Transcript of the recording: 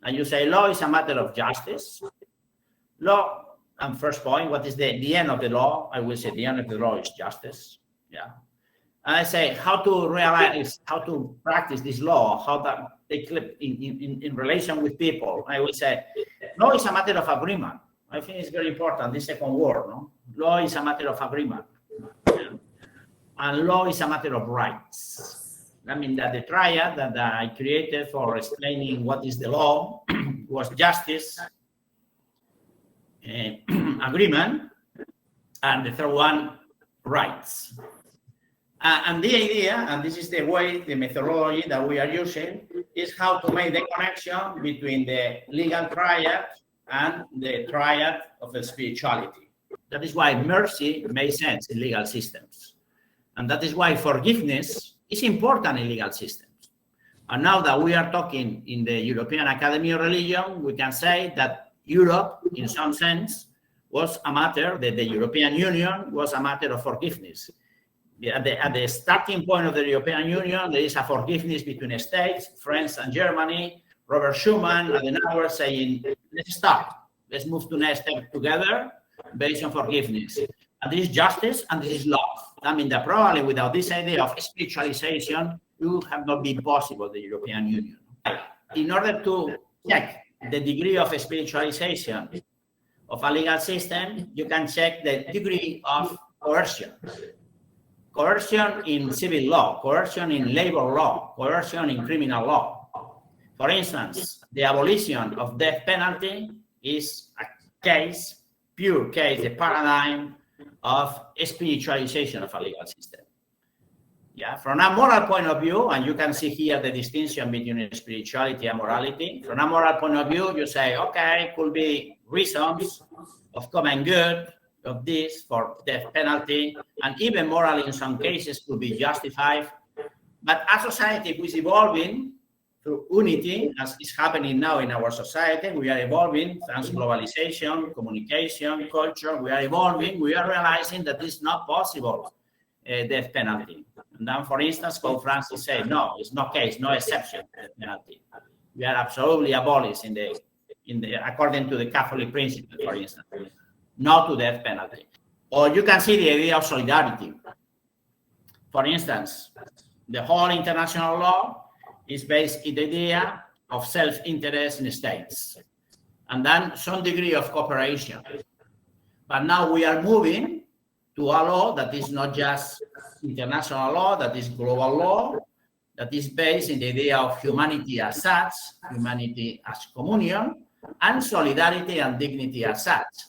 And you say law is a matter of justice. Law, and first point, what is the end of the law? I will say the end of the law is justice. Yeah. And I say how to realize, how to practice this law, how that they clip in relation with people. I will say law is a matter of agreement. I think it's very important, the second word, no? Law is a matter of agreement. Yeah. And law is a matter of rights. I mean that the triad that I created for explaining what is the law was justice, agreement, and the third one, rights. And the idea, and this is the way, the methodology that we are using, is how to make the connection between the legal triad and the triad of the spirituality. That is why mercy makes sense in legal systems. And that is why forgiveness is important in legal systems. And now that we are talking in the European Academy of Religion, we can say that Europe, in some sense, was a matter, that the European Union was a matter of forgiveness. At the starting point of the European Union, there is a forgiveness between states, France and Germany. Robert Schuman and the others saying, let's start. Let's move to the next step together based on forgiveness. And this is justice and this is love. I mean that probably without this idea of spiritualization, it would have not been possible, the European Union. In order to check the degree of spiritualization of a legal system, you can check the degree of coercion. Coercion in civil law, coercion in labor law, coercion in criminal law. For instance, the abolition of death penalty is a case, pure case, a paradigm of spiritualization of a legal system. Yeah, from a moral point of view, and you can see here the distinction between spirituality and morality. From a moral point of view, you say, okay, could be reasons of common good, of this for death penalty, and even morally in some cases could be justified. But a society which is evolving through unity, as is happening now in our society, we are evolving thanks to globalization, communication, culture, we are evolving, we are realizing that it's not possible, death penalty. And then, for instance, Pope Francis said, no, it's no case, no exception to death penalty. We are absolutely abolished in the according to the Catholic principle, for instance. Not to death penalty. Or you can see the idea of solidarity. For instance, the whole international law is based on the idea of self-interest in states, and then some degree of cooperation. But now we are moving to a law that is not just international law, that is global law, that is based in the idea of humanity as such, humanity as communion, and solidarity and dignity as such.